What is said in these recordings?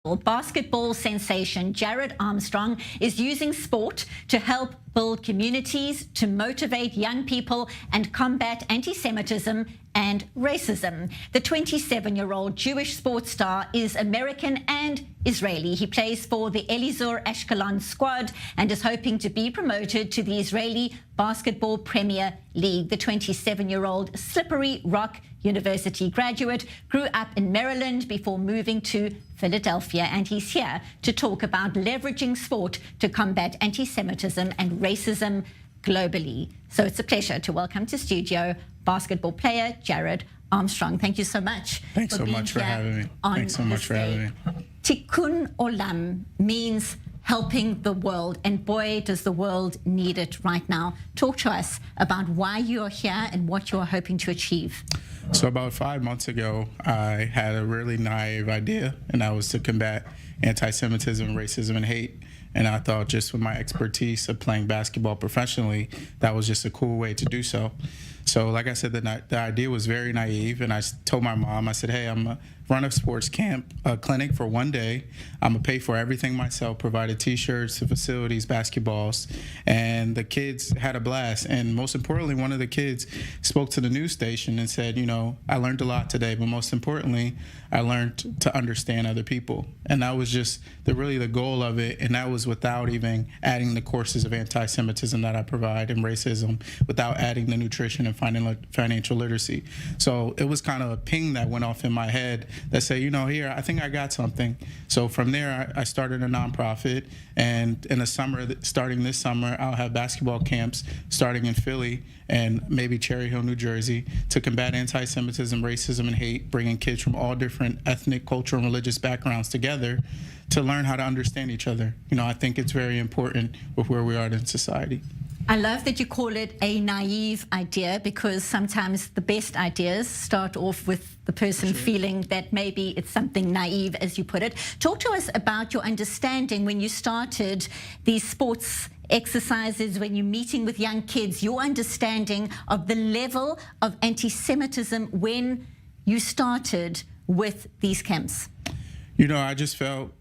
Basketball sensation Jared Armstrong is using sport to help build communities, to motivate young people and combat anti-Semitism and racism. The 27-year-old Jewish sports star is American and Israeli. He plays for the Elizur Ashkelon squad and is hoping to be promoted to the Israeli Basketball Premier League. The 27-year-old Slippery Rock University graduate grew up in Maryland before moving to Philadelphia, and he's here to talk about leveraging sport to combat anti-Semitism and racism globally. So it's a pleasure to welcome to studio basketball player Jared Armstrong. Thank you so much. Thanks so much for having me. Thanks so much for having me. Tikkun Olam means helping the world, and boy, does the world need it right now. Talk to us about why you are here and what you are hoping to achieve. So about 5 months ago, I had a really naive idea, and that was to combat anti-Semitism, racism, and hate. And I thought, just with my expertise of playing basketball professionally, that was just a cool way to do so. So like I said, the idea was very naive, and I told my mom, I said, hey, I'm going to run a sports camp, a clinic for one day. I'm going to pay for everything myself, provided T-shirts, the facilities, basketballs, and the kids had a blast. And most importantly, one of the kids spoke to the news station and said, you know, I learned a lot today, but most importantly, I learned to understand other people. And that was just really the goal of it, and that was without even adding the courses of anti-Semitism that I provide and racism, without adding the nutrition and financial literacy. So it was kind of a ping that went off in my head that said, you know, here, I think I got something. So from there, I started a nonprofit, and in the summer, starting this summer, I'll have basketball camps starting in Philly and maybe Cherry Hill, New Jersey, to combat anti-Semitism, racism, and hate, bringing kids from all different ethnic, cultural, and religious backgrounds together to learn how to understand each other. You know, I think it's very important with where we are in society. I love that you call it a naive idea, because sometimes the best ideas start off with the person feeling that maybe it's something naive, as you put it. Talk to us about your understanding when you started these sports exercises, when you're meeting with young kids, your understanding of the level of anti-Semitism when you started with these camps. You know, I just felt,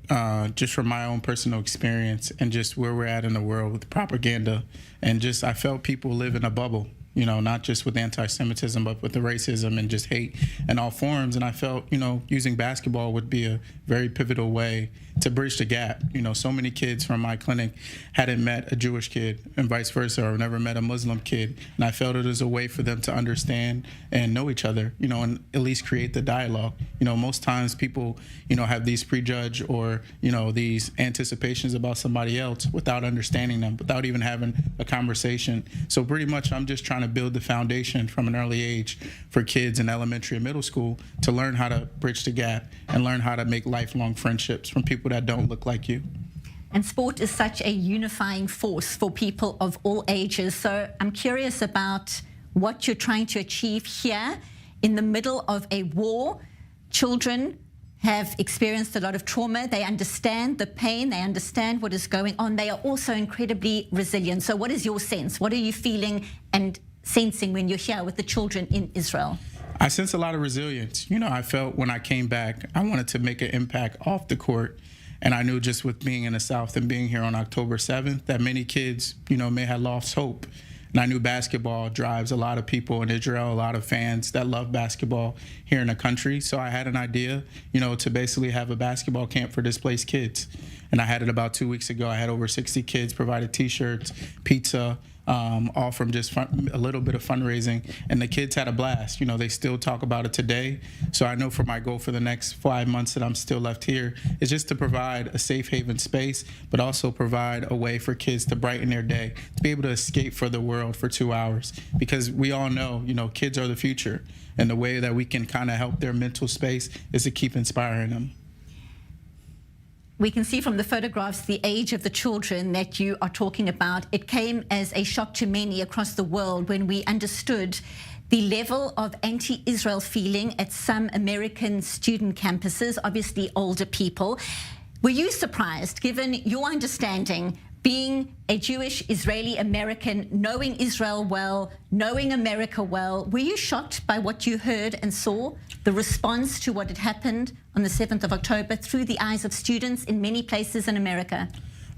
just from my own personal experience and just where we're at in the world with propaganda, and just I felt people live in a bubble, you know, not just with anti-Semitism, but with the racism and just hate in all forms. And I felt, you know, using basketball would be a very pivotal way to bridge the gap. You know, so many kids from my clinic hadn't met a Jewish kid and vice versa, or never met a Muslim kid. And I felt it was a way for them to understand and know each other, you know, and at least create the dialogue. You know, most times people, you know, have these prejudge or, you know, these anticipations about somebody else without understanding them, without even having a conversation. So pretty much I'm just trying to build the foundation from an early age for kids in elementary and middle school to learn how to bridge the gap and learn how to make lifelong friendships from people that don't look like you. And sport is such a unifying force for people of all ages. So I'm curious about what you're trying to achieve here in the middle of a war. Children have experienced a lot of trauma. They understand the pain. They understand what is going on. They are also incredibly resilient. So what is your sense? What are you feeling and sensing when you're here with the children in Israel? I sense a lot of resilience. You know, I felt when I came back, I wanted to make an impact off the court. And I knew just with being in the South and being here on October 7th, that many kids, you know, may have lost hope. And I knew basketball drives a lot of people in Israel, a lot of fans that love basketball here in the country. So I had an idea, you know, to basically have a basketball camp for displaced kids. And I had it about 2 weeks ago. I had over 60 kids, provided T-shirts, pizza, all from just a little bit of fundraising, and the kids had a blast. You know, they still talk about it today. So I know for my goal for the next 5 months that I'm still left here is just to provide a safe haven space, but also provide a way for kids to brighten their day, to be able to escape for the world for 2 hours. Because we all know, you know, kids are the future, and the way that we can kind of help their mental space is to keep inspiring them. We can see from the photographs the age of the children that you are talking about. It came as a shock to many across the world when we understood the level of anti-Israel feeling at some American student campuses, obviously older people. Were you surprised, given your understanding Being a Jewish Israeli American, knowing Israel well, knowing America well, were you shocked by what you heard and saw, the response to what had happened on the 7th of October through the eyes of students in many places in America?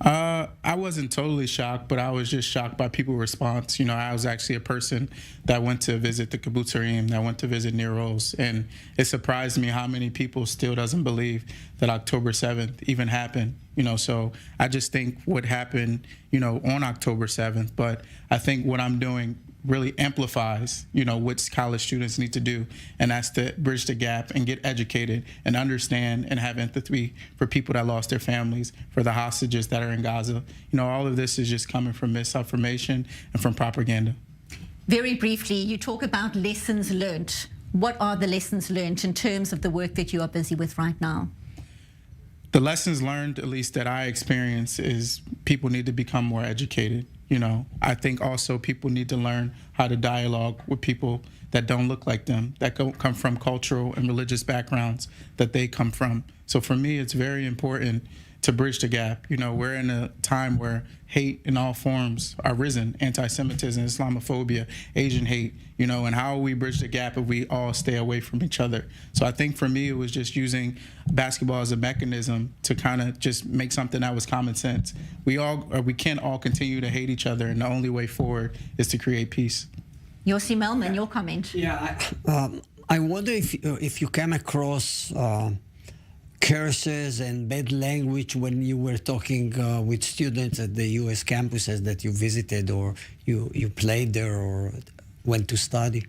I wasn't totally shocked, but I was just shocked by people's response. You know, I was actually a person that went to visit the Kibbutzim, that went to visit Nero's, and it surprised me how many people still doesn't believe that October 7th even happened. You know, so I just think what happened, you know, on October 7th, but I think what I'm doing really amplifies, you know, what college students need to do, and that's to bridge the gap and get educated and understand and have empathy for people that lost their families, for the hostages that are in Gaza. You know, all of this is just coming from misinformation and from propaganda. Very briefly, you talk about lessons learned. What are the lessons learned in terms of the work that you are busy with right now? The lessons learned, at least that I experience, is people need to become more educated. You know, I think also people need to learn how to dialogue with people that don't look like them, that come from cultural and religious backgrounds that they come from. So for me, it's very important to bridge the gap. You know, we're in a time where hate in all forms are risen, anti-Semitism, Islamophobia, Asian hate, you know, and how we bridge the gap if we all stay away from each other. So I think for me, it was just using basketball as a mechanism to kind of just make something that was common sense. We can't all continue to hate each other, and the only way forward is to create peace. Yossi Melman, your comment. Yeah, I wonder if you came across curses and bad language when you were talking with students at the U.S. campuses that you visited, or you played there or went to study?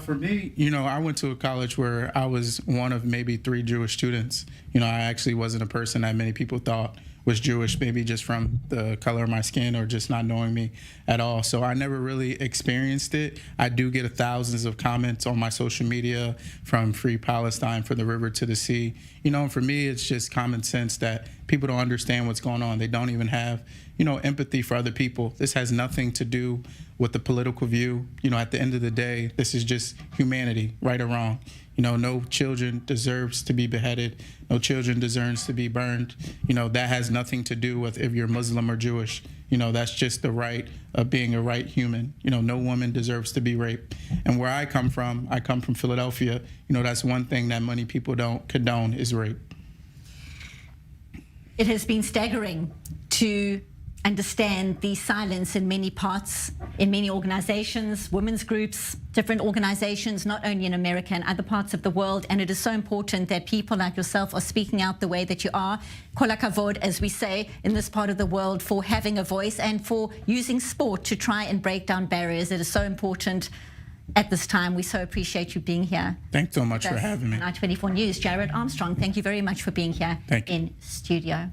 For me, you know, I went to a college where I was one of maybe 3 Jewish students. You know, I actually wasn't a person that many people thought was Jewish, maybe just from the color of my skin or just not knowing me at all. So I never really experienced it. I do get thousands of comments on my social media from Free Palestine, from the river to the sea. You know, and for me, it's just common sense that people don't understand what's going on. They don't even have, you know, empathy for other people. This has nothing to do with the political view. You know, at the end of the day, this is just humanity, right or wrong. You know, no children deserves to be beheaded. No children deserves to be burned. You know, that has nothing to do with if you're Muslim or Jewish. You know, that's just the right of being a right human. You know, no woman deserves to be raped. And where I come from Philadelphia, you know, that's one thing that many people don't condone is rape. It has been staggering to understand the silence in many parts, in many organizations, women's groups, different organizations, not only in America and other parts of the world. And it is so important that people like yourself are speaking out the way that you are. Kol hakavod, as we say in this part of the world, for having a voice and for using sport to try and break down barriers. It is so important at this time. We so appreciate you being here. Thanks so much for having me. On I-24 News, Jared Armstrong, thank you very much for being here Thank you. in studio.